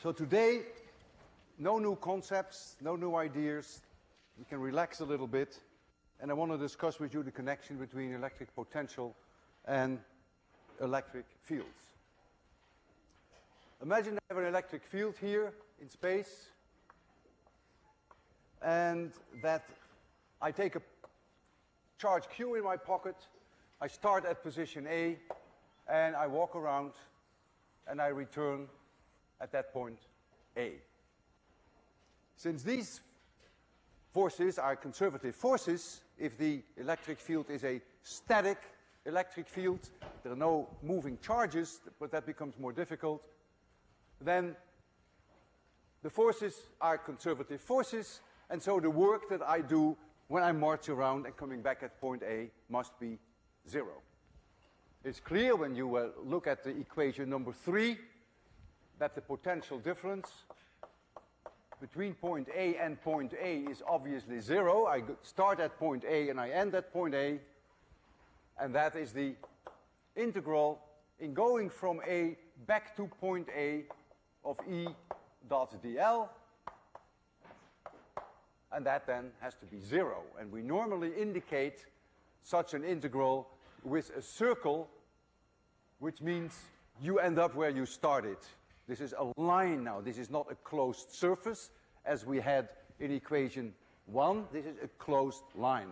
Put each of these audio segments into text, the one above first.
So today, no new concepts, no new ideas. We can relax a little bit. And I want to discuss with you the connection between electric potential and electric fields. Imagine I have an electric field here in space, and that I take a charge Q in my pocket, I start at position A, and I walk around, and I return at that point A. Since these forces are conservative forces, if the electric field is a static electric field, there are no moving charges, but that becomes more difficult, then the forces are conservative forces, and so the work that I do when I march around and coming back at point A must be 0. It's clear when you look at the equation number 3 that the potential difference between point A and point A is obviously 0. I start at point A and I end at point A, and that is the integral in going from A back to point A of E dot dl, and that then has to be 0. And we normally indicate such an integral with a circle, which means you end up where you started. This is a line now. This is not a closed surface, as we had in equation 1. This is a closed line.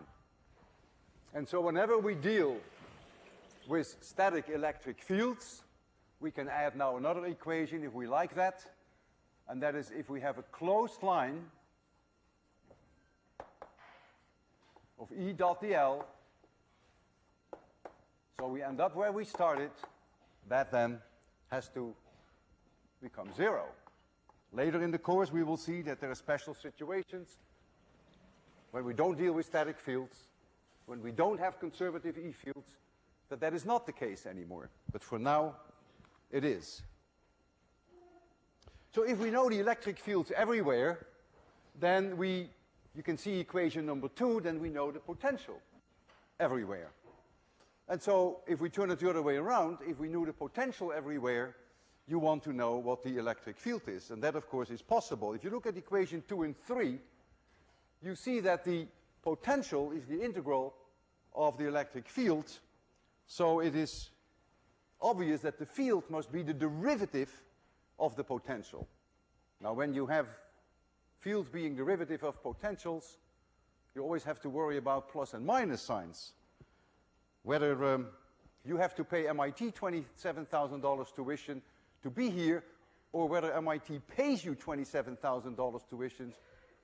And so whenever we deal with static electric fields, we can add now another equation if we like that, and that is if we have a closed line of E dot dl, so we end up where we started, that then has to become 0. Later in the course we will see that there are special situations when we don't deal with static fields, when we don't have conservative E fields, that is not the case anymore. But for now, it is. So if we know the electric fields everywhere, then you can see equation number 2, then we know the potential everywhere. And so if we turn it the other way around, if we knew the potential everywhere, you want to know what the electric field is. And that, of course, is possible. If you look at equation 2 and 3, you see that the potential is the integral of the electric field. So it is obvious that the field must be the derivative of the potential. Now, when you have fields being derivative of potentials, you always have to worry about plus and minus signs. Whether you have to pay MIT $27,000 tuition to be here, or whether MIT pays you $27,000 tuition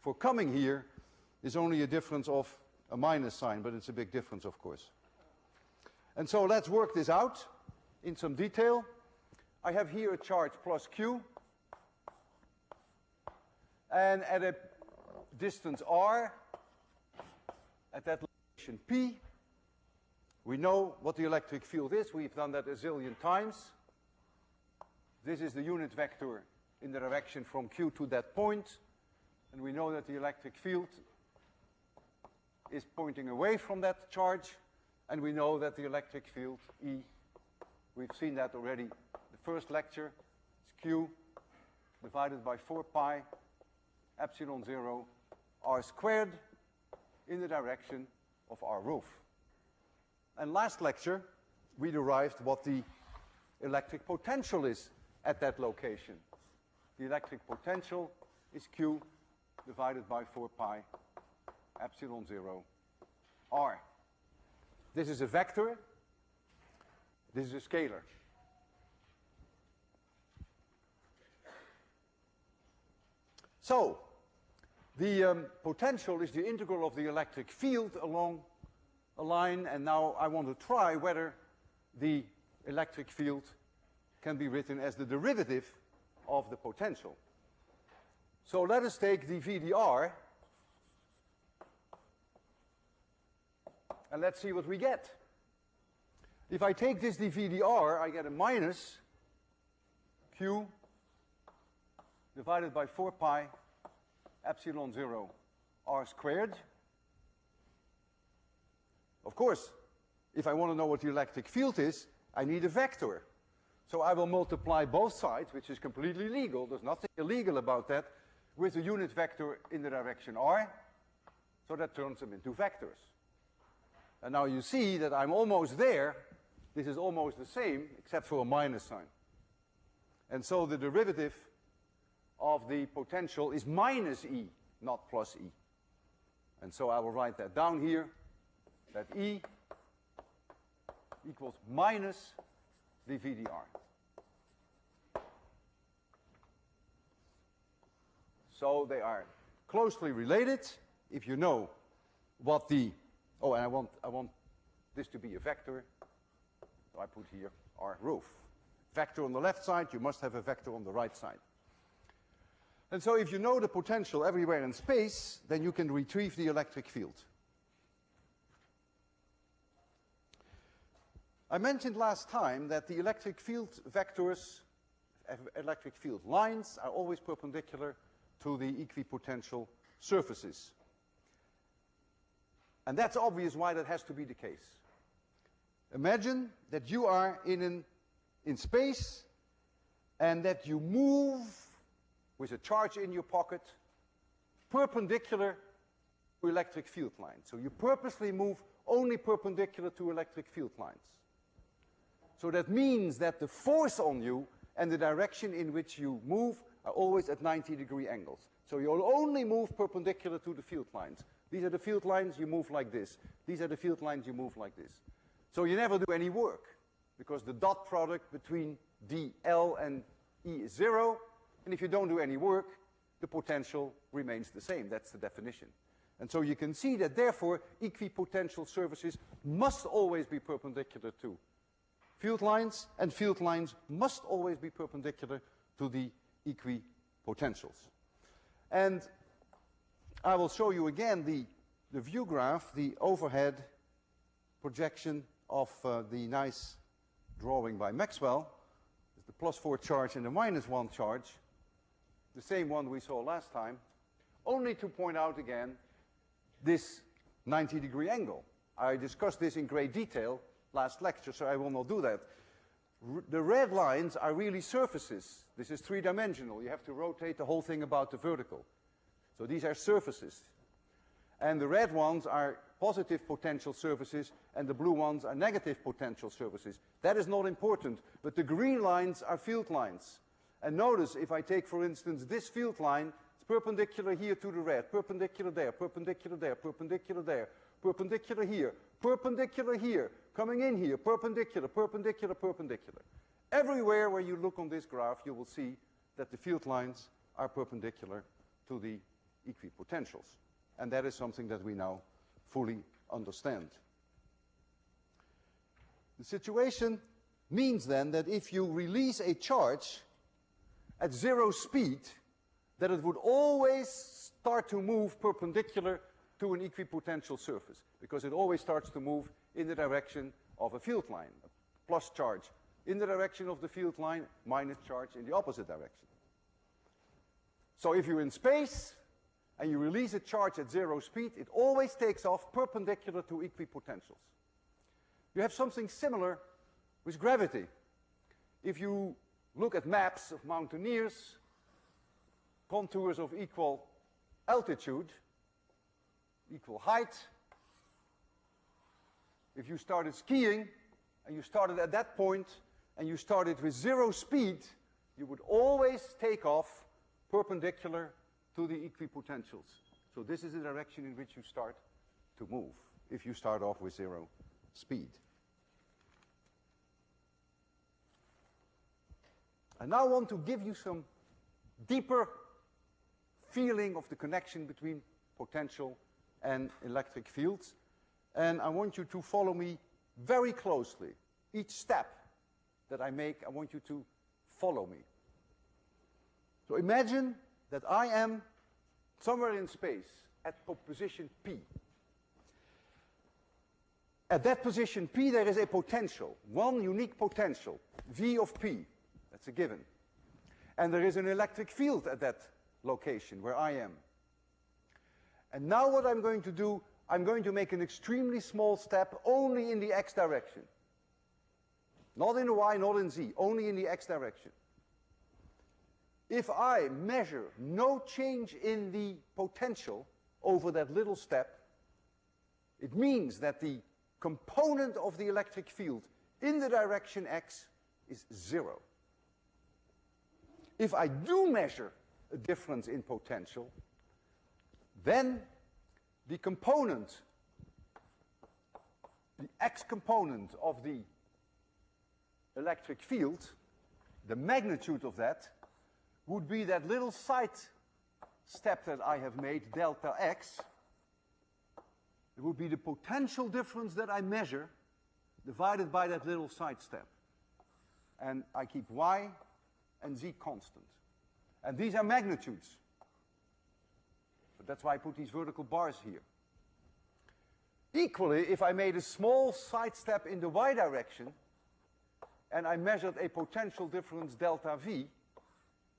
for coming here, is only a difference of a minus sign, but it's a big difference, of course. And so let's work this out in some detail. I have here a charge plus Q, and at a distance r, at that location P, we know what the electric field is. We've done that a zillion times. This is the unit vector in the direction from Q to that point, and we know that the electric field is pointing away from that charge, and we know that the electric field E, we've seen that already the first lecture, is Q divided by 4 pi epsilon 0 r squared in the direction of our roof. And last lecture, we derived what the electric potential is at that location. The electric potential is Q divided by 4 pi epsilon 0 r. This is a vector. This is a scalar. So, the potential is the integral of the electric field along a line, and now I want to try whether the electric field can be written as the derivative of the potential. So let us take the VDR, and let's see what we get. If I take this dVdr, I get a minus Q divided by 4 pi epsilon 0 r squared. Of course, if I want to know what the electric field is, I need a vector. So I will multiply both sides, which is completely legal. There's nothing illegal about that, with a unit vector in the direction r. So that turns them into vectors. And now you see that I'm almost there. This is almost the same, except for a minus sign. And so the derivative of the potential is minus E, not plus E. And so I will write that down here, that E equals minus dV dr. So they are closely related. If you know what the, oh, and I want this to be a vector, so I put here R roof. Vector on the left side, you must have a vector on the right side. And so if you know the potential everywhere in space, then you can retrieve the electric field. I mentioned last time that the electric field vectors, electric field lines, are always perpendicular to the equipotential surfaces. And that's obvious why that has to be the case. Imagine that you are in space and that you move with a charge in your pocket perpendicular to electric field lines. So you purposely move only perpendicular to electric field lines. So that means that the force on you and the direction in which you move are always at 90-degree angles. So you'll only move perpendicular to the field lines. These are the field lines, you move like this. These are the field lines, you move like this. So you never do any work, because the dot product between dl and E is 0, and if you don't do any work, the potential remains the same. That's the definition. And so you can see that, therefore, equipotential surfaces must always be perpendicular to field lines, and field lines must always be perpendicular to the equipotentials. And I will show you again the view graph, the overhead projection of the nice drawing by Maxwell. The +4 charge and the -1 charge, the same one we saw last time, only to point out again this 90-degree angle. I discussed this in great detail last lecture, so I will not do that. The red lines are really surfaces. This is three-dimensional. You have to rotate the whole thing about the vertical. So these are surfaces. And the red ones are positive potential surfaces, and the blue ones are negative potential surfaces. That is not important, but the green lines are field lines. And notice, if I take, for instance, this field line, it's perpendicular here to the red, perpendicular there, perpendicular there, perpendicular there, perpendicular here, perpendicular here, coming in here, perpendicular, perpendicular, perpendicular. Everywhere where you look on this graph, you will see that the field lines are perpendicular to the equipotentials. And that is something that we now fully understand. The situation means then that if you release a charge at 0 speed, that it would always start to move perpendicular to an equipotential surface, because it always starts to move in the direction of a field line, a plus charge in the direction of the field line, minus charge in the opposite direction. So if you're in space and you release a charge at 0 speed, it always takes off perpendicular to equipotentials. You have something similar with gravity. If you look at maps of mountaineers, contours of equal altitude, equal height, if you started skiing and you started at that point and you started with 0 speed, you would always take off perpendicular to the equipotentials. So this is the direction in which you start to move if you start off with 0 speed. I now want to give you some deeper feeling of the connection between potential and electric fields. And I want you to follow me very closely. Each step that I make, I want you to follow me. So imagine that I am somewhere in space at position P. At that position P, there is a potential, one unique potential, V of P. That's a given. And there is an electric field at that location where I am. And now what I'm going to do, I'm going to make an extremely small step only in the x direction. Not in y, not in z, only in the x direction. If I measure no change in the potential over that little step, it means that the component of the electric field in the direction x is 0. If I do measure a difference in potential, then the component, the x component of the electric field, the magnitude of that, would be that little side step that I have made, delta x. It would be the potential difference that I measure divided by that little side step. And I keep y and z constant. And these are magnitudes. But that's why I put these vertical bars here. Equally, if I made a small side step in the y direction, and I measured a potential difference delta v,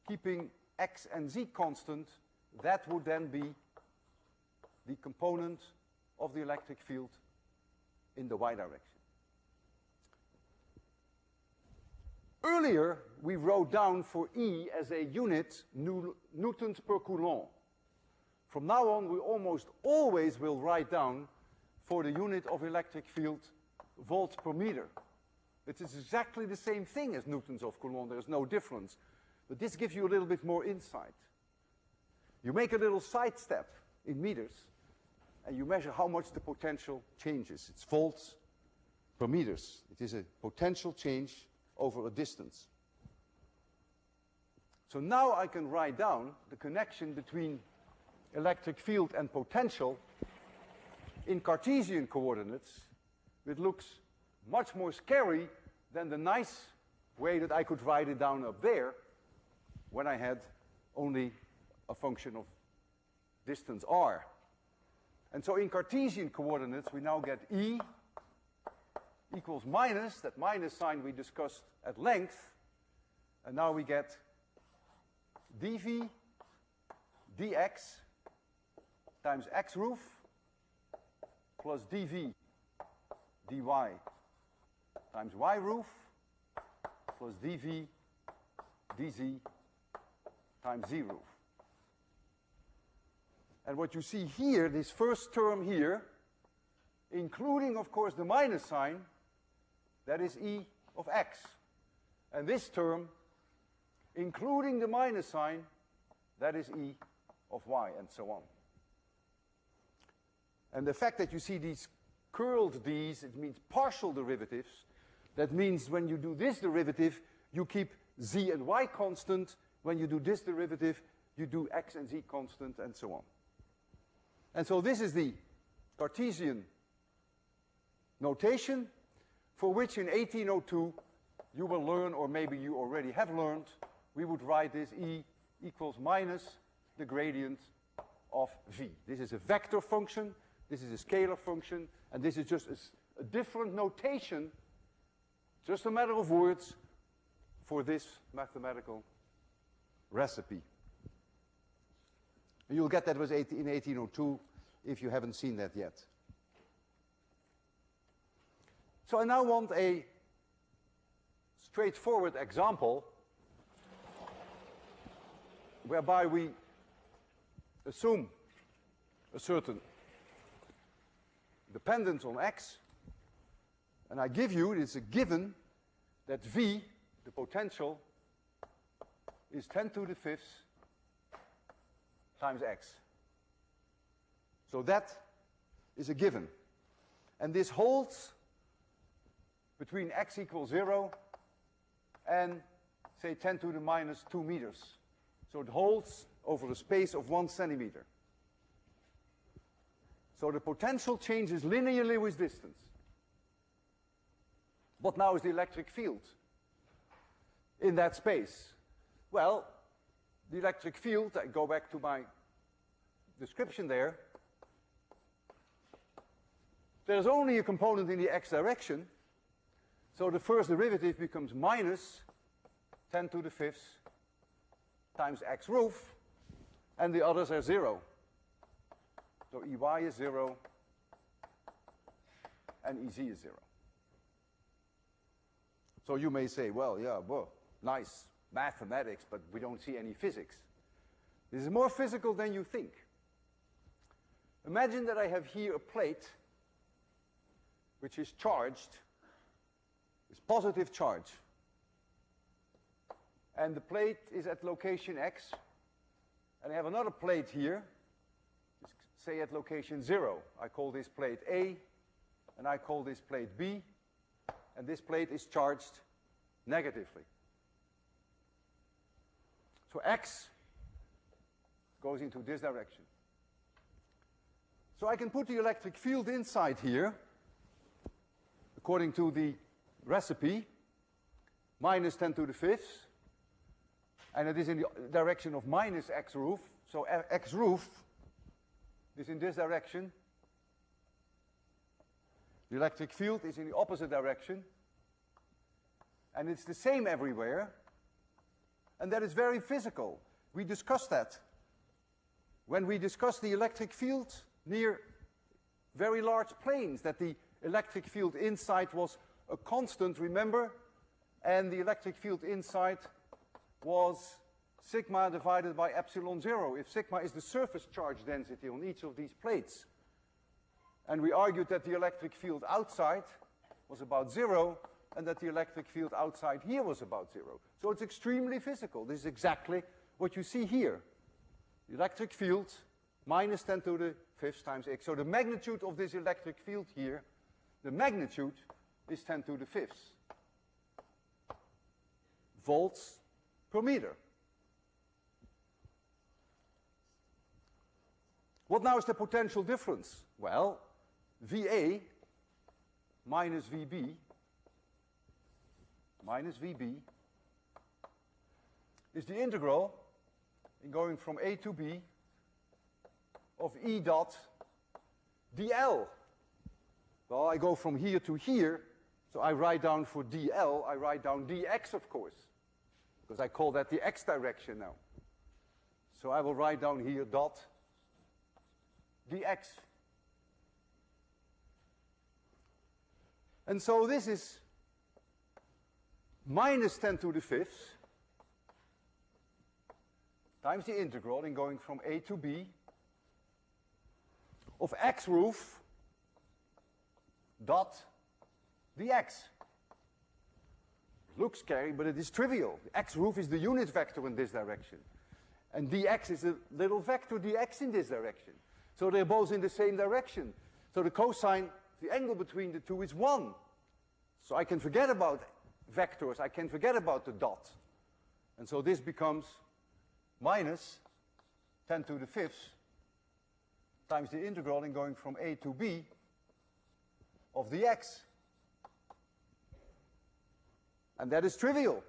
keeping x and z constant, that would then be the component of the electric field in the y direction. Earlier, we wrote down for E as a unit newtons per coulomb. From now on, we almost always will write down for the unit of electric field volts per meter. It is exactly the same thing as newtons of coulomb. There's no difference. But this gives you a little bit more insight. You make a little side step in meters, and you measure how much the potential changes. It's volts per meters. It is a potential change over a distance. So now I can write down the connection between electric field and potential in Cartesian coordinates. It looks much more scary than the nice way that I could write it down up there when I had only a function of distance r. And so in Cartesian coordinates, we now get E equals minus, that minus sign we discussed at length, and now we get dv dx times x roof plus dv dy times y roof plus dv dz times z roof. And what you see here, this first term here, including, of course, the minus sign, that is E of x. And this term, including the minus sign, that is E of y, and so on. And the fact that you see these curled d's, it means partial derivatives. That means when you do this derivative, you keep z and y constant. When you do this derivative, you do x and z constant, and so on. And so this is the Cartesian notation for which in 1802 you will learn, or maybe you already have learned, we would write this E equals minus the gradient of V. This is a vector function, this is a scalar function, and this is just a different notation, just a matter of words, for this mathematical recipe. You'll get that was in 1802 if you haven't seen that yet. So I now want a straightforward example whereby we assume a certain dependence on x, and I give you, it's a given, that V, the potential, is 10 to the 5th times x. So that is a given. And this holds between x equals 0 and, say, 10 to the minus 2 meters. So it holds over a space of 1 centimeter. So the potential changes linearly with distance. What now is the electric field in that space? Well, the electric field, I go back to my description there, there's only a component in the x direction, so the first derivative becomes minus 10 to the 5th times x roof, and the others are 0. So Ey is 0, and Ez is 0. So you may say, well, yeah, well, nice mathematics, but we don't see any physics. This is more physical than you think. Imagine that I have here a plate which is charged, is positive charge. And the plate is at location X. And I have another plate here, say at location 0. I call this plate A, and I call this plate B. And this plate is charged negatively. So X goes into this direction. So I can put the electric field inside here, according to the recipe, minus 10 to the 5th. And it is in the direction of minus X roof. So X roof is in this direction. The electric field is in the opposite direction. And it's the same everywhere. And that is very physical. We discussed that when we discussed the electric field near very large planes, that the electric field inside was a constant, remember? And the electric field inside was sigma divided by epsilon 0, if sigma is the surface charge density on each of these plates. And we argued that the electric field outside was about 0, and that the electric field outside here was about 0. So it's extremely physical. This is exactly what you see here. The electric field minus 10 to the 5th times x. So the magnitude of this electric field here, the magnitude is 10 to the 5th volts per meter. What now is the potential difference? Well, VA minus VB is the integral in going from A to B of E dot dl. Well, I go from here to here, so I write down for dl, I write down dx, of course, because I call that the x direction now. So I will write down here dot dx. And so this is minus 10 to the 5th times the integral in going from A to B of x roof dot dx. Looks scary, but it is trivial. X roof is the unit vector in this direction. And dx is a little vector dx in this direction. So they're both in the same direction. So the cosine, the angle between the two is 1. So I can forget about vectors. I can forget about the dot. And so this becomes minus 10 to the 5th times the integral in going from A to B of dx. And that is trivial.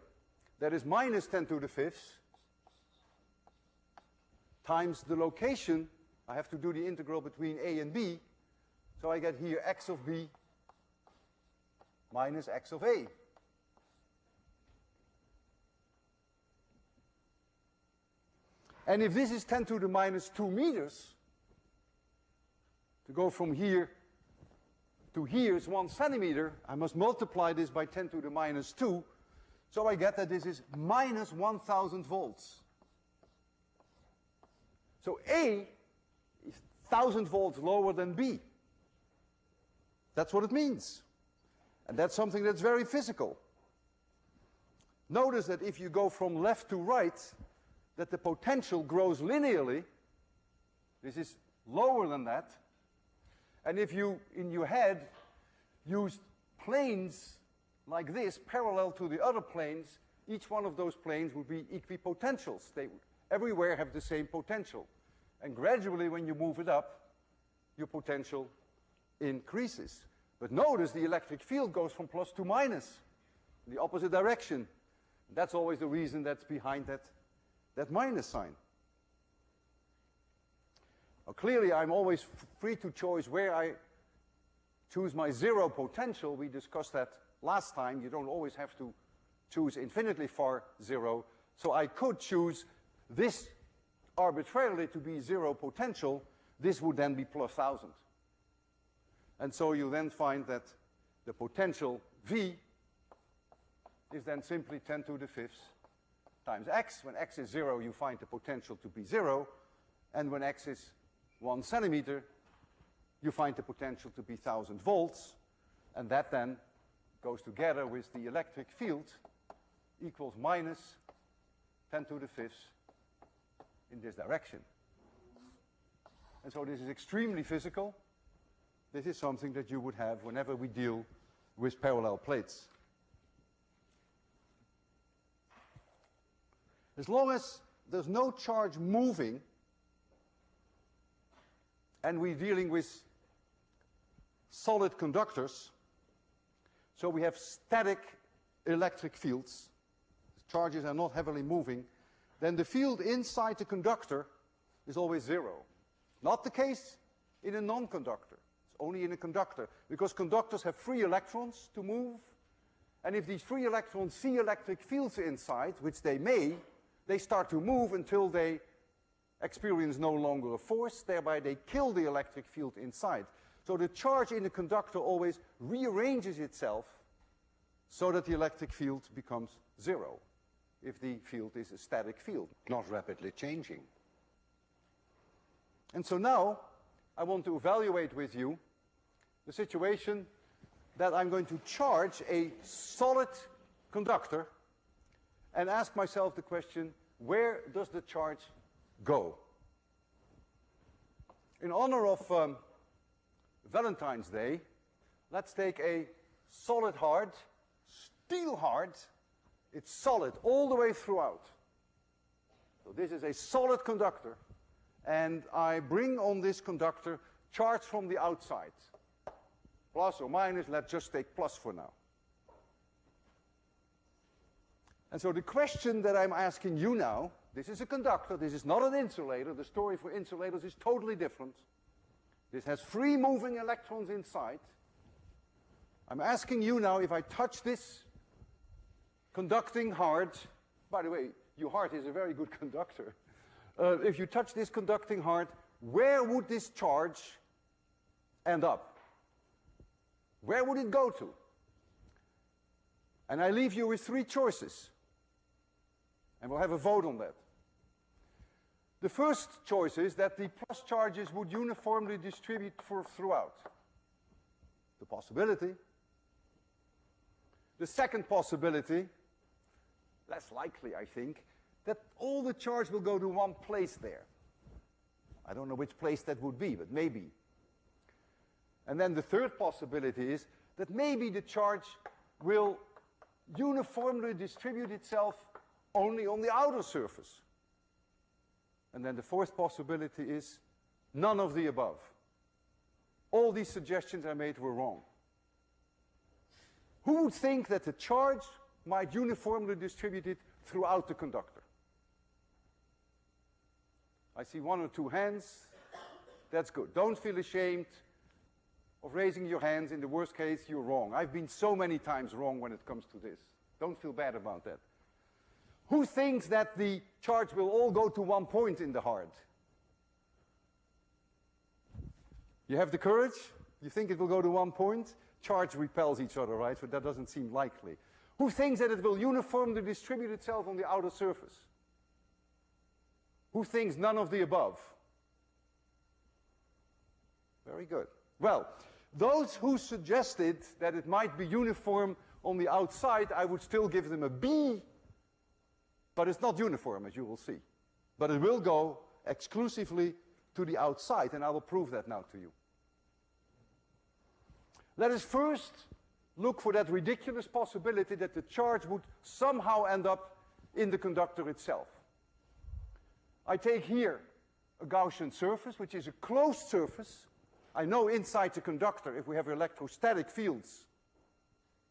That is minus 10 to the 5th times the location. I have to do the integral between A and B. So I get here x of B minus x of A. And if this is 10 to the minus 2 meters, to go from here to here is 1 centimeter, I must multiply this by 10 to the minus 2, so I get that this is minus 1,000 volts. So A is 1,000 volts lower than B. That's what it means. And that's something that's very physical. Notice that if you go from left to right, that the potential grows linearly. This is lower than that. And if you, in your head, use planes like this, parallel to the other planes, each one of those planes would be equipotentials. They everywhere have the same potential. And gradually, when you move it up, your potential increases. But notice the electric field goes from plus to minus, in the opposite direction. That's always the reason that's behind that minus sign. Now, clearly, I'm always free to choose where I choose my zero potential. We discussed that last time. You don't always have to choose infinitely far zero. So I could choose this arbitrarily to be zero potential. This would then be plus 1,000. And so you then find that the potential V is then simply 10 to the 5th times x. When x is 0, you find the potential to be 0. And when x is 1 centimeter, you find the potential to be 1,000 volts. And that then goes together with the electric field equals minus 10 to the 5th in this direction. And so this is extremely physical. This is something that you would have whenever we deal with parallel plates. As long as there's no charge moving, and we're dealing with solid conductors, so we have static electric fields, charges are not heavily moving, then the field inside the conductor is always 0. Not the case in a non-conductor. It's only in a conductor, because conductors have free electrons to move, and if these free electrons see electric fields inside, which they may, they start to move until they experience no longer a force, thereby they kill the electric field inside. So the charge in the conductor always rearranges itself so that the electric field becomes 0, if the field is a static field, not rapidly changing. And so now I want to evaluate with you the situation that I'm going to charge a solid conductor and ask myself the question, where does the charge go? In honor of Valentine's Day, let's take a solid hard, steel hard. It's solid all the way throughout. So this is a solid conductor, and I bring on this conductor charge from the outside. Plus or minus, let's just take plus for now. And so the question that I'm asking you now, this is a conductor, this is not an insulator. The story for insulators is totally different. This has free moving electrons inside. I'm asking you now, if I touch this conducting hard, by the way, your heart is a very good conductor. If you touch this conducting hard, where would this charge end up? Where would it go to? And I leave you with 3 choices. And we'll have a vote on that. The first choice is that the plus charges would uniformly distribute throughout. The possibility. The second possibility, less likely I think, that all the charge will go to one place there. I don't know which place that would be, but maybe. And then the third possibility is that maybe the charge will uniformly distribute itself only on the outer surface. And then the fourth possibility is none of the above. All these suggestions I made were wrong. Who would think that the charge might uniformly distribute it throughout the conductor? I see 1 or 2 hands. That's good. Don't feel ashamed of raising your hands. In the worst case, you're wrong. I've been so many times wrong when it comes to this. Don't feel bad about that. Who thinks that the charge will all go to one point in the heart? You have the courage? You think it will go to one point? Charge repels each other, right? So that doesn't seem likely. Who thinks that it will uniformly distribute itself on the outer surface? Who thinks none of the above? Very good. Well, those who suggested that it might be uniform on the outside, I would still give them a B. But it's not uniform, as you will see. But it will go exclusively to the outside, and I will prove that now to you. Let us first look for that ridiculous possibility that the charge would somehow end up in the conductor itself. I take here a Gaussian surface, which is a closed surface. I know inside the conductor, if we have electrostatic fields,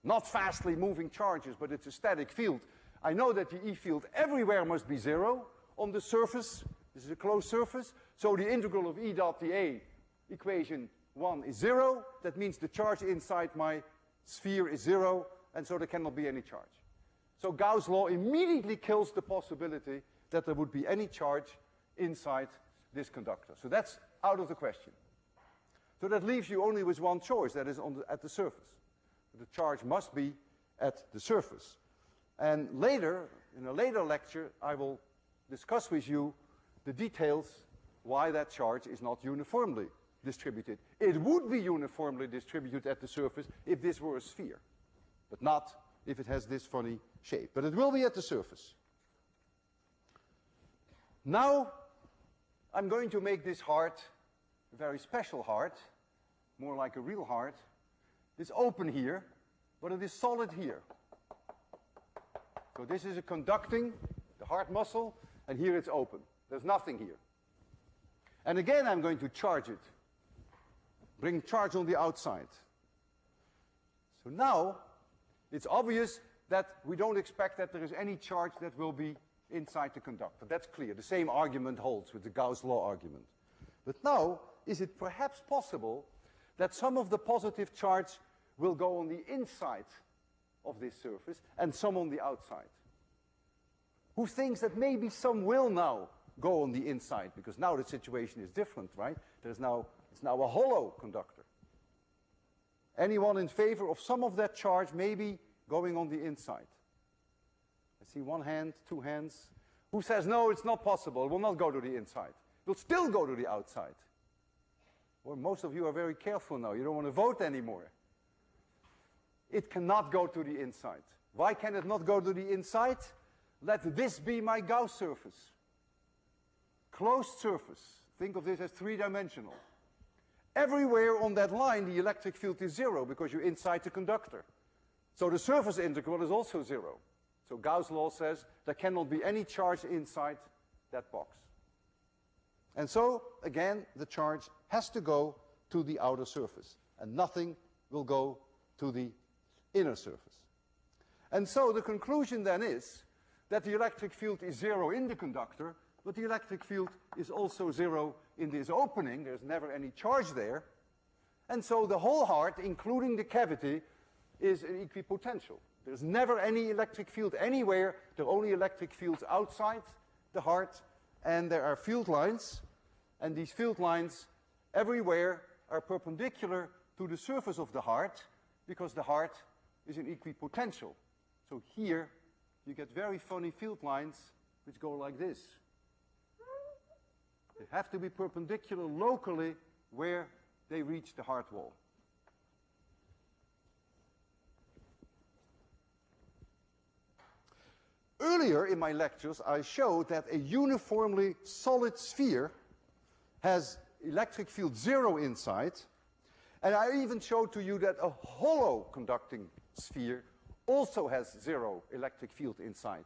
not fastly moving charges, but it's a static field, I know that the E field everywhere must be 0 on the surface. This is a closed surface. So the integral of E dot dA, equation 1, is 0. That means the charge inside my sphere is 0, and so there cannot be any charge. So Gauss' law immediately kills the possibility that there would be any charge inside this conductor. So that's out of the question. So that leaves you only with one choice, that is at the surface. The charge must be at the surface. And later, in a later lecture, I will discuss with you the details why that charge is not uniformly distributed. It would be uniformly distributed at the surface if this were a sphere, but not if it has this funny shape. But it will be at the surface. Now, I'm going to make this heart a very special heart, more like a real heart. It's open here, but it is solid here. So this is a conducting, the heart muscle, and here it's open. There's nothing here. And again, I'm going to charge it. Bring charge on the outside. So now, it's obvious that we don't expect that there is any charge that will be inside the conductor. That's clear. The same argument holds with the Gauss law argument. But now, is it perhaps possible that some of the positive charge will go on the inside of this surface and some on the outside? Who thinks that maybe some will now go on the inside? Because now the situation is different, right? It's now a hollow conductor. Anyone in favor of some of that charge maybe going on the inside? I see one hand, two hands. Who says, no, it's not possible, it will not go to the inside. It will still go to the outside. Well, most of you are very careful now. You don't want to vote anymore. It cannot go to the inside. Why can it not go to the inside? Let this be my Gauss surface. Closed surface. Think of this as three-dimensional. Everywhere on that line, the electric field is zero because you're inside the conductor. So the surface integral is also zero. So Gauss' law says there cannot be any charge inside that box. And so, again, the charge has to go to the outer surface, and nothing will go to the inner surface. And so the conclusion then is that the electric field is zero in the conductor, but the electric field is also zero in this opening. There's never any charge there. And so the whole heart, including the cavity, is an equipotential. There's never any electric field anywhere. There are only electric fields outside the heart, and there are field lines. And these field lines everywhere are perpendicular to the surface of the heart because the heart is an equipotential. So here you get very funny field lines which go like this. They have to be perpendicular locally where they reach the heart wall. Earlier in my lectures, I showed that a uniformly solid sphere has electric field zero inside, and I even showed to you that a hollow conducting sphere also has zero electric field inside.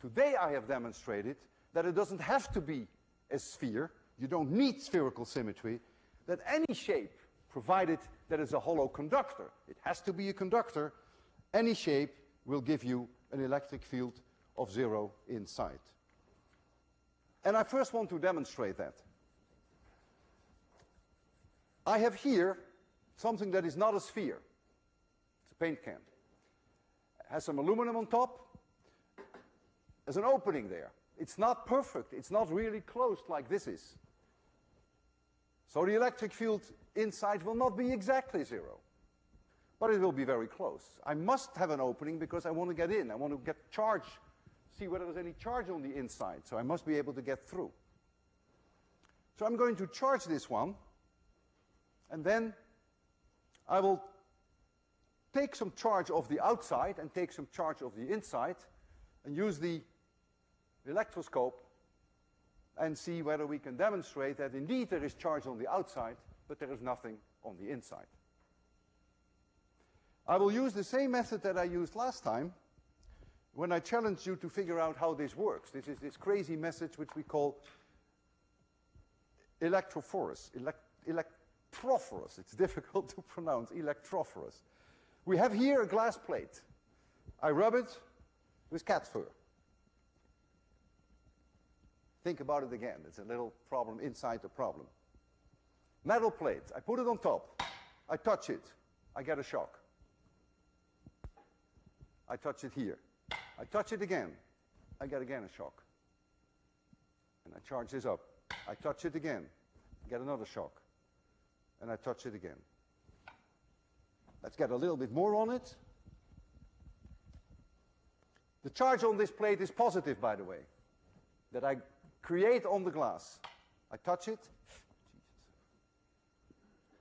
Today I have demonstrated that it doesn't have to be a sphere, you don't need spherical symmetry, that any shape, provided that it's a hollow conductor, it has to be a conductor, any shape will give you an electric field of zero inside. And I first want to demonstrate that. I have here something that is not a sphere. It's a paint can. It has some aluminum on top. There's an opening there. It's not perfect. It's not really closed like this is. So the electric field inside will not be exactly zero, but it will be very close. I must have an opening because I want to get in. I want to get charge, see whether there's any charge on the inside. So I must be able to get through. So I'm going to charge this one, and then I will take some charge of the outside and take some charge of the inside and use the electroscope and see whether we can demonstrate that indeed there is charge on the outside, but there is nothing on the inside. I will use the same method that I used last time when I challenged you to figure out how this works. This is this crazy message which we call electrophorus. Electrophorus. It's difficult to pronounce. Electrophorus. We have here a glass plate. I rub it with cat fur. Think about it again. It's a little problem inside the problem. Metal plate. I put it on top. I touch it. I get a shock. I touch it here. I touch it again. I get again a shock. And I charge this up. I touch it again. Get another shock. And I touch it again. Let's get a little bit more on it. The charge on this plate is positive, by the way, that I create on the glass. I touch it.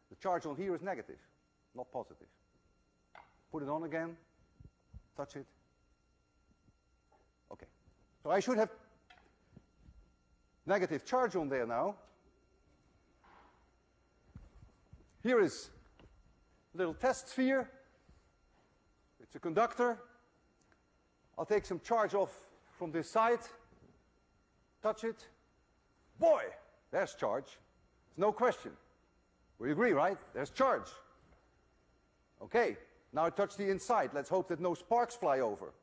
The charge on here is negative, not positive. Put it on again, touch it. Okay. So I should have negative charge on there now. Here is a little test sphere. It's a conductor. I'll take some charge off from this side. Touch it. Boy, there's charge. There's no question. We agree, right? There's charge. Okay, now I touch the inside. Let's hope that no sparks fly over.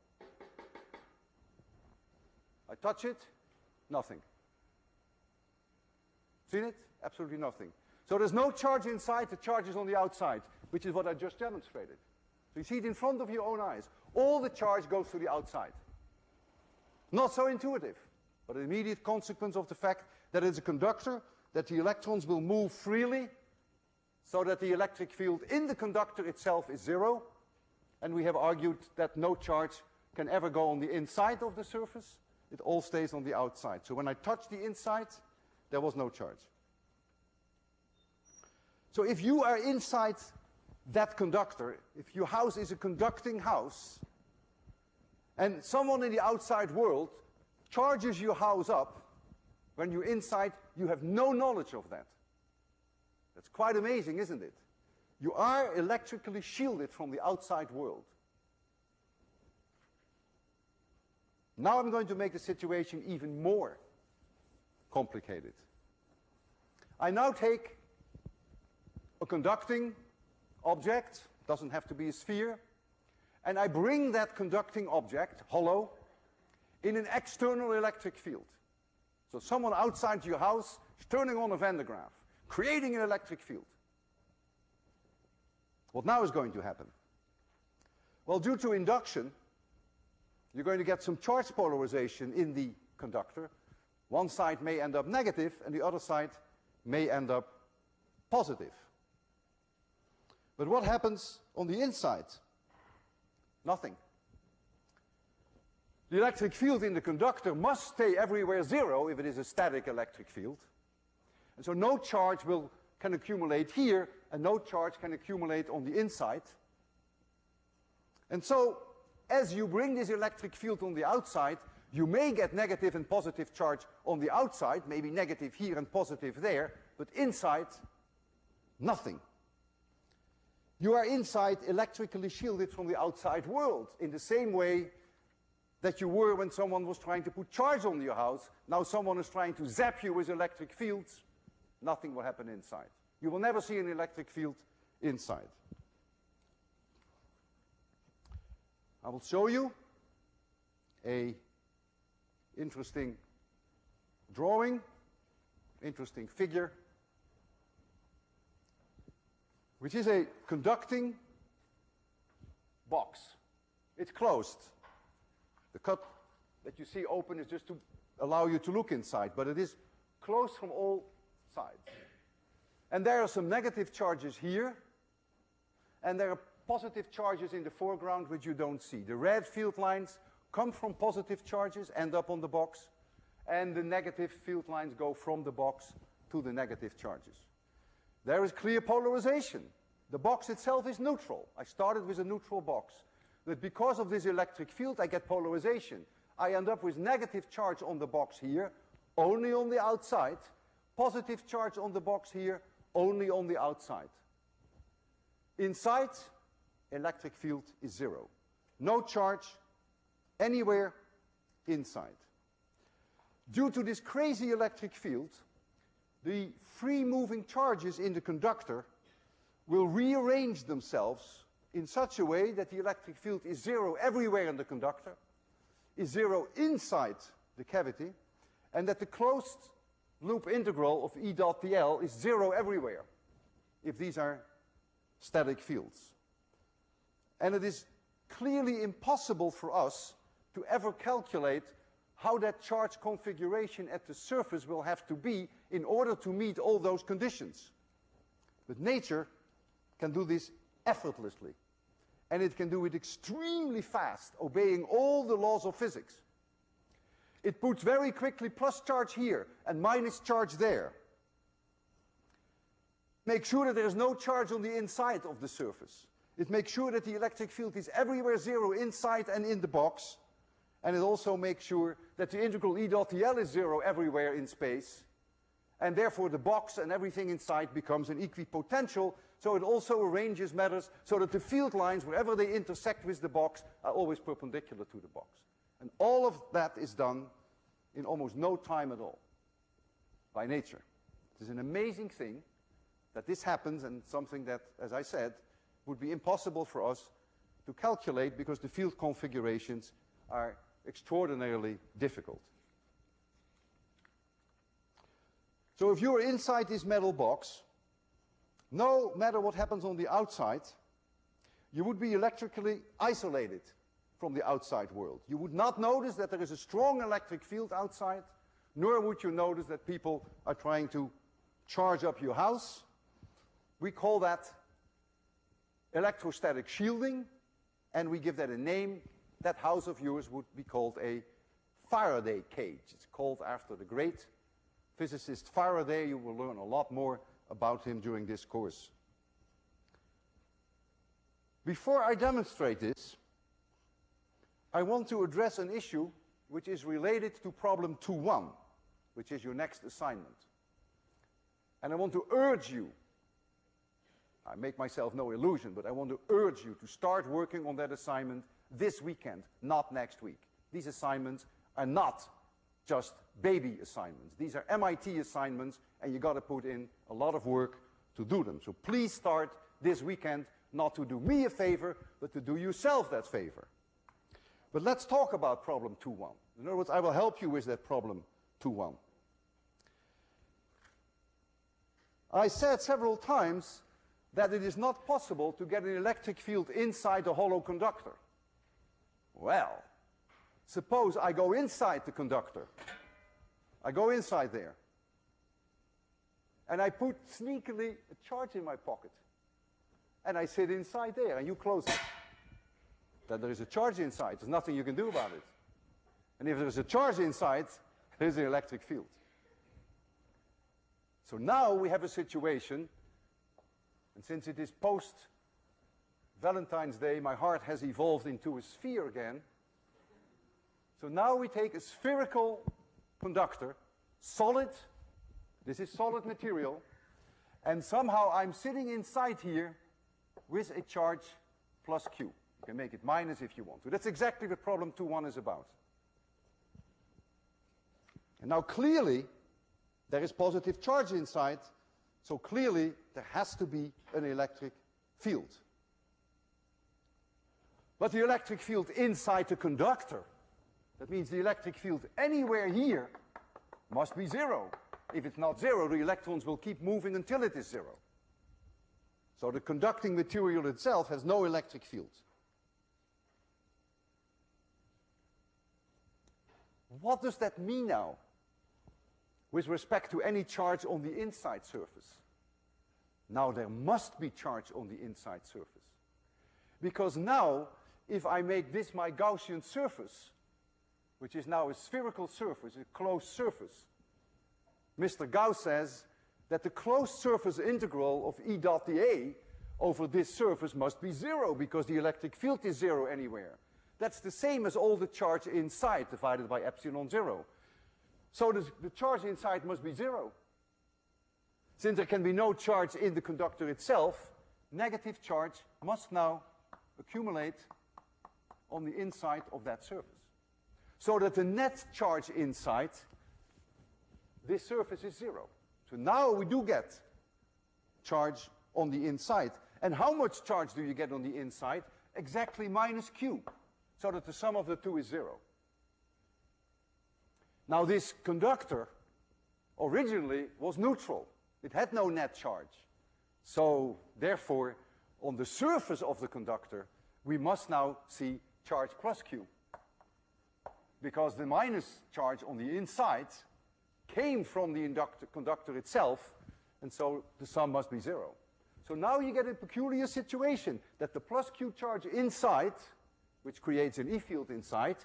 I touch it. Nothing. Seen it? Absolutely nothing. So there's no charge inside, the charge is on the outside, which is what I just demonstrated. So you see it in front of your own eyes. All the charge goes to the outside. Not so intuitive, but an immediate consequence of the fact that it's a conductor, that the electrons will move freely, so that the electric field in the conductor itself is zero. And we have argued that no charge can ever go on the inside of the surface. It all stays on the outside. So when I touch the inside, there was no charge. So if you are inside that conductor, if your house is a conducting house, and someone in the outside world charges your house up, when you're inside, you have no knowledge of that. That's quite amazing, isn't it? You are electrically shielded from the outside world. Now I'm going to make the situation even more complicated. I now take a conducting object, doesn't have to be a sphere, and I bring that conducting object, hollow, in an external electric field. So someone outside your house is turning on a Van de Graaff, creating an electric field. What now is going to happen? Well, due to induction, you're going to get some charge polarization in the conductor. One side may end up negative, and the other side may end up positive. But what happens on the inside? Nothing. The electric field in the conductor must stay everywhere zero if it is a static electric field. And so no charge can accumulate here, and no charge can accumulate on the inside. And so, as you bring this electric field on the outside, you may get negative and positive charge on the outside, maybe negative here and positive there, but inside, nothing. You are inside electrically shielded from the outside world in the same way that you were when someone was trying to put charge on your house. Now someone is trying to zap you with electric fields. Nothing will happen inside. You will never see an electric field inside. I will show you an interesting drawing, interesting figure, which is a conducting box. It's closed. The cut that you see open is just to allow you to look inside, but it is closed from all sides. And there are some negative charges here, and there are positive charges in the foreground which you don't see. The red field lines come from positive charges, end up on the box, and the negative field lines go from the box to the negative charges. There is clear polarization. The box itself is neutral. I started with a neutral box. But because of this electric field, I get polarization. I end up with negative charge on the box here, only on the outside. Positive charge on the box here, only on the outside. Inside, electric field is zero. No charge anywhere inside. Due to this crazy electric field, the free-moving charges in the conductor will rearrange themselves in such a way that the electric field is zero everywhere in the conductor, is zero inside the cavity, and that the closed loop integral of E dot dl is zero everywhere, if these are static fields. And it is clearly impossible for us to ever calculate how that charge configuration at the surface will have to be in order to meet all those conditions. But nature can do this effortlessly. and it can do it extremely fast, obeying all the laws of physics. It puts very quickly plus charge here and minus charge there. Make sure that there is no charge on the inside of the surface. It makes sure that the electric field is everywhere zero inside and in the box. And it also makes sure that the integral E dot dl is zero everywhere in space. And therefore the box and everything inside becomes an equipotential. So it also arranges matters so that the field lines, wherever they intersect with the box, are always perpendicular to the box. And all of that is done in almost no time at all, by nature. It is an amazing thing that this happens, and something that, as I said, would be impossible for us to calculate because the field configurations are extraordinarily difficult. So if you're inside this metal box, no matter what happens on the outside, you would be electrically isolated from the outside world. You would not notice that there is a strong electric field outside, nor would you notice that people are trying to charge up your house. We call that electrostatic shielding, and we give that a name. That house of yours would be called a Faraday cage. It's called after the great physicist Faraday. You will learn a lot more about him during this course. Before I demonstrate this, I want to address an issue which is related to problem 2.1, which is your next assignment. And I want to urge you, I make myself no illusion, but I want to urge you to start working on that assignment this weekend, not next week. These assignments are not just baby assignments. These are MIT assignments, and you got to put in a lot of work to do them. So please start this weekend, not to do me a favor, but to do yourself that favor. But let's talk about problem 2.1. In other words, I will help you with that problem 2.1. I said several times that it is not possible to get an electric field inside a hollow conductor. Well, suppose I go inside the conductor. I go inside there. And I put sneakily a charge in my pocket. And I sit inside there, and you close it. Then there is a charge inside. There's nothing you can do about it. And if there is a charge inside, there is an electric field. So now we have a situation, and since it is post-Valentine's Day, my heart has evolved into a sphere again. So now we take a spherical conductor, solid, this is solid material, and somehow I'm sitting inside here with a charge plus Q. You can make it minus if you want to. That's exactly what problem 2.1 is about. And now clearly, there is positive charge inside, so clearly there has to be an electric field. But the electric field inside the conductor, that means the electric field anywhere here, must be zero. If it's not zero, the electrons will keep moving until it is zero. So the conducting material itself has no electric field. What does that mean now with respect to any charge on the inside surface? Now there must be charge on the inside surface. Because now, if I make this my Gaussian surface, which is now a spherical surface, a closed surface, Mr. Gauss says that the closed surface integral of E dot dA over this surface must be zero, because the electric field is zero anywhere. That's the same as all the charge inside divided by epsilon 0. So the charge inside must be zero. Since there can be no charge in the conductor itself, negative charge must now accumulate on the inside of that surface. So that the net charge inside this surface is zero. So now we do get charge on the inside. And how much charge do you get on the inside? Exactly minus Q, so that the sum of the two is zero. Now this conductor originally was neutral. It had no net charge. So therefore, on the surface of the conductor, we must now see charge plus Q. Because the minus charge on the inside came from the conductor itself, and so the sum must be zero. So now you get a peculiar situation that the plus Q charge inside, which creates an E field inside,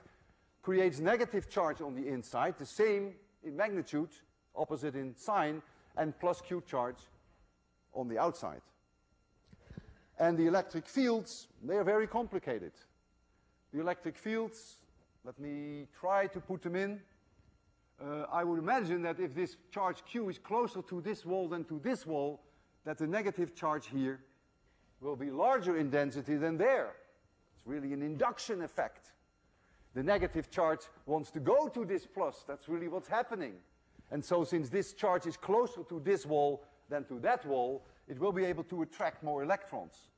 creates negative charge on the inside, the same in magnitude, opposite in sign, and plus Q charge on the outside. And the electric fields, they are very complicated. The electric fields, let me try to put them in. I would imagine that if this charge Q is closer to this wall than to this wall, that the negative charge here will be larger in density than there. It's really an induction effect. The negative charge wants to go to this plus. That's really what's happening. And so since this charge is closer to this wall than to that wall, it will be able to attract more electrons.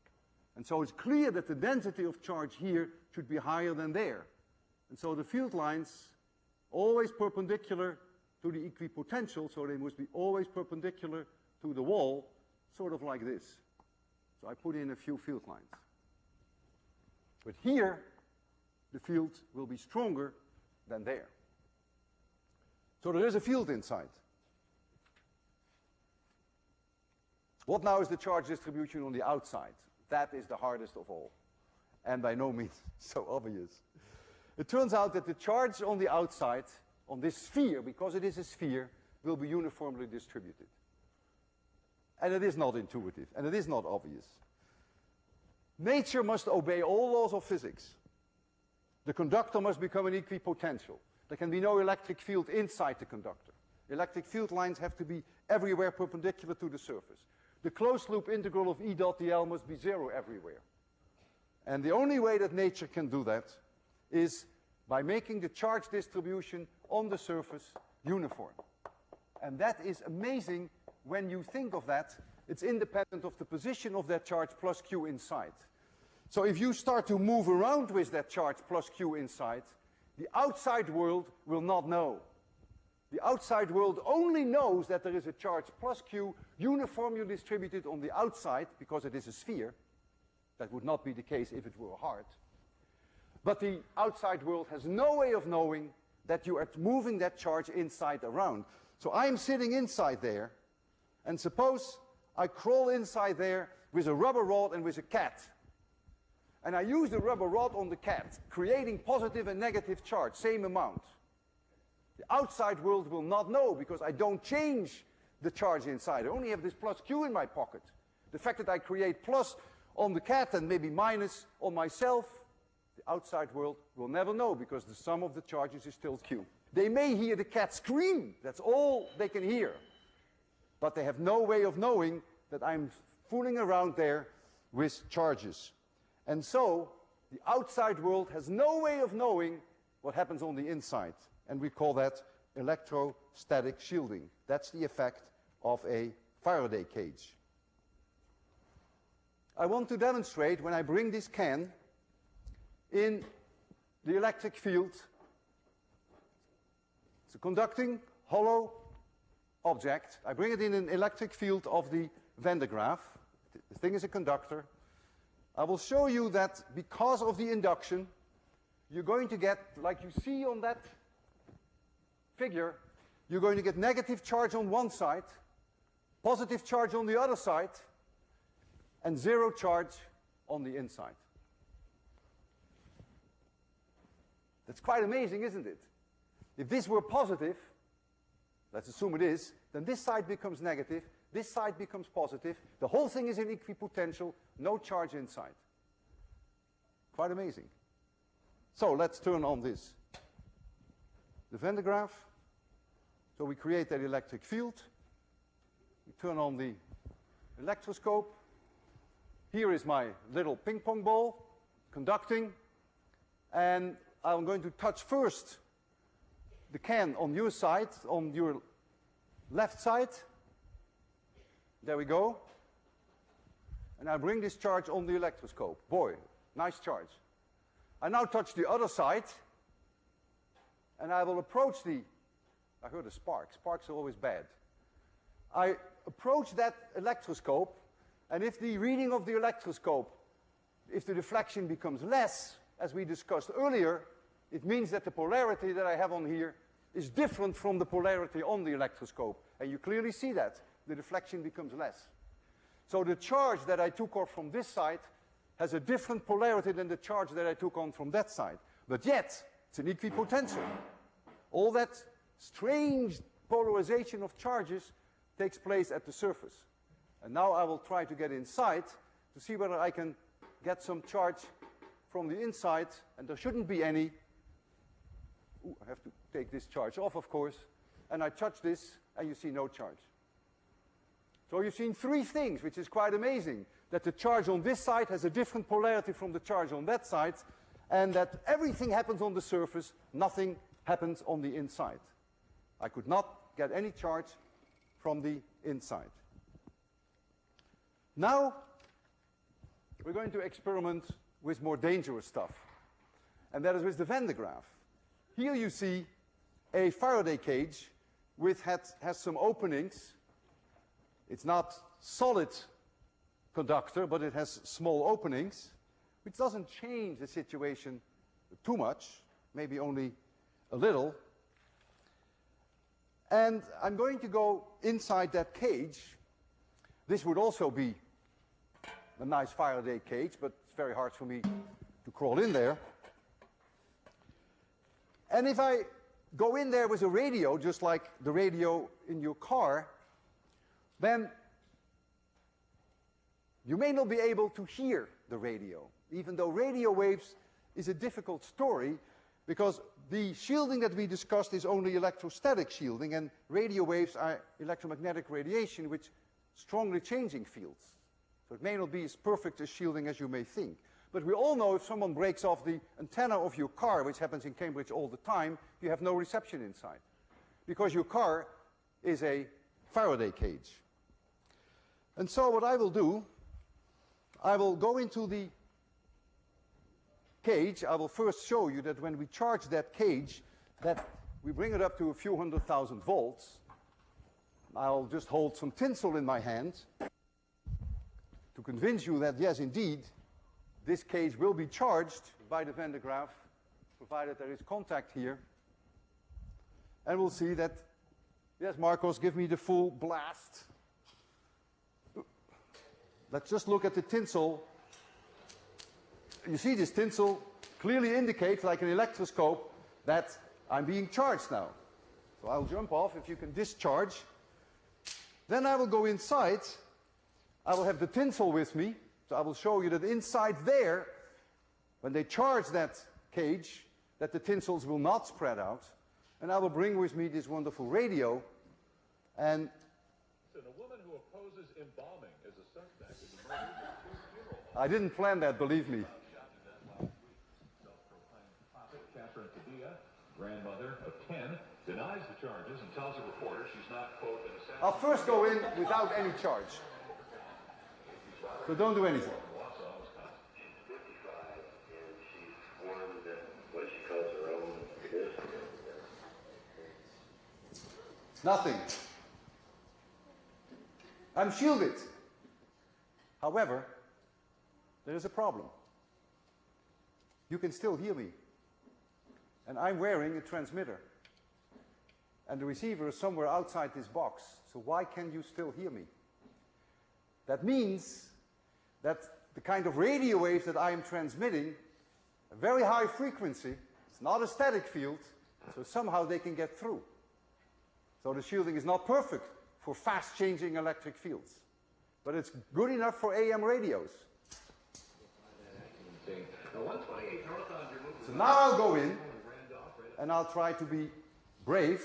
And so it's clear that the density of charge here should be higher than there. And so the field lines always perpendicular to the equipotential, so they must be always perpendicular to the wall, sort of like this. So I put in a few field lines. But here, the field will be stronger than there. So there is a field inside. What now is the charge distribution on the outside? That is the hardest of all, and by no means so obvious. It turns out that the charge on the outside, on this sphere, because it is a sphere, will be uniformly distributed. And it is not intuitive, and it is not obvious. Nature must obey all laws of physics. The conductor must become an equipotential. There can be no electric field inside the conductor. Electric field lines have to be everywhere perpendicular to the surface. The closed loop integral of E dot dl must be zero everywhere. And the only way that nature can do that is by making the charge distribution on the surface uniform. And that is amazing when you think of that. It's independent of the position of that charge plus Q inside. So if you start to move around with that charge plus Q inside, the outside world will not know. The outside world only knows that there is a charge plus Q uniformly distributed on the outside because it is a sphere. That would not be the case if it were a heart. But the outside world has no way of knowing that you are moving that charge inside around. So I am sitting inside there, and suppose I crawl inside there with a rubber rod and with a cat. And I use the rubber rod on the cat, creating positive and negative charge, same amount. The outside world will not know because I don't change the charge inside. I only have this plus Q in my pocket. The fact that I create plus on the cat and maybe minus on myself, the outside world will never know because the sum of the charges is still Q. They may hear the cat scream. That's all they can hear. But they have no way of knowing that I'm fooling around there with charges. And so the outside world has no way of knowing what happens on the inside. And we call that electrostatic shielding. That's the effect of a Faraday cage. I want to demonstrate when I bring this can in the electric field. It's a conducting, hollow object. I bring it in an electric field of the Van de Graaff. The thing is a conductor. I will show you that because of the induction, you're going to get, like you see on that figure, you're going to get negative charge on one side, positive charge on the other side, and zero charge on the inside. That's quite amazing, isn't it? If this were positive, let's assume it is, then this side becomes negative, this side becomes positive, the whole thing is in equipotential, no charge inside. Quite amazing. So let's turn on this. The Van de Graaff. So we create that electric field. We turn on the electroscope. Here is my little ping pong ball, conducting. And I'm going to touch first the can on your side, on your left side. There we go. And I bring this charge on the electroscope. Boy, nice charge. I now touch the other side, and I will approach the, I heard a spark. Sparks are always bad. I approach that electroscope, and if the reading of the electroscope, if the deflection becomes less, as we discussed earlier, it means that the polarity that I have on here is different from the polarity on the electroscope. And you clearly see that. The deflection becomes less. So the charge that I took off from this side has a different polarity than the charge that I took on from that side. But yet, it's an equipotential. All that strange polarization of charges takes place at the surface. And now I will try to get inside to see whether I can get some charge from the inside, and there shouldn't be any. Ooh, I have to take this charge off, of course. And I touch this, and you see no charge. So you've seen three things, which is quite amazing. That the charge on this side has a different polarity from the charge on that side, and that everything happens on the surface, nothing happens on the inside. I could not get any charge from the inside. Now, we're going to experiment with more dangerous stuff, and that is with the Van de Graaff. Here you see a Faraday cage which has some openings. It's not solid conductor, but it has small openings, which doesn't change the situation too much, maybe only a little. And I'm going to go inside that cage. This would also be a nice Faraday cage, but it's very hard for me to crawl in there. And if I go in there with a radio, just like the radio in your car, then you may not be able to hear the radio, even though radio waves is a difficult story, because the shielding that we discussed is only electrostatic shielding, and radio waves are electromagnetic radiation with strongly changing fields. So it may not be as perfect a shielding as you may think. But we all know if someone breaks off the antenna of your car, which happens in Cambridge all the time, you have no reception inside, because your car is a Faraday cage. And so what I will do, I will go into the cage. I will first show you that when we charge that cage, that we bring it up to a few 100,000 volts. I'll just hold some tinsel in my hand to convince you that, yes, indeed, this cage will be charged by the Van de Graaff, provided there is contact here. And we'll see that, yes, Marcos, give me the full blast. Let's just look at the tinsel. You see this tinsel clearly indicates, like an electroscope, that I'm being charged now. So I'll jump off if you can discharge. Then I will go inside. I will have the tinsel with me. So I will show you that inside there, when they charge that cage, that the tinsels will not spread out. And I will bring with me this wonderful radio. And a woman who opposes embalming is a suspect in the murder of two funerals. I didn't plan that, believe me. Catherine Padilla, grandmother of 10, denies the charges and tells a reporter she's not, quote, an assassin. I'll first go in without any charge. So don't do anything. She's 55 and she's formed what she calls her own tradition. Nothing. I'm shielded. However, there is a problem. You can still hear me. And I'm wearing a transmitter. And the receiver is somewhere outside this box. So why can you still hear me? That means that the kind of radio waves that I am transmitting, a very high frequency, it's not a static field, so somehow they can get through. So the shielding is not perfect for fast-changing electric fields. But it's good enough for AM radios. So now I'll go in, and I'll try to be brave,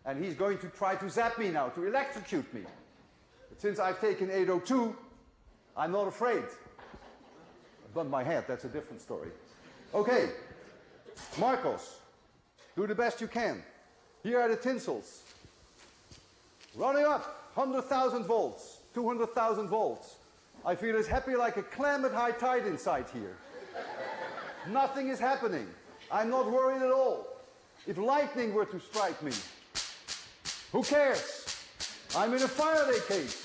and he's going to try to zap me now, to electrocute me. But since I've taken 802, I'm not afraid. I've bumped my head, that's a different story. Okay, Marcos, do the best you can. Here are the tinsels. Running up, 100,000 volts, 200,000 volts. I feel as happy like a clam at high tide inside here. Nothing is happening. I'm not worried at all. If lightning were to strike me, who cares? I'm in a Faraday cage.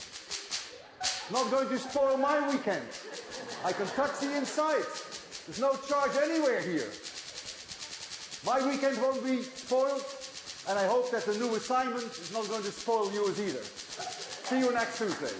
Not going to spoil my weekend. I can touch the inside. There's no charge anywhere here. My weekend won't be spoiled, and I hope that the new assignment is not going to spoil yours either. See you next Tuesday.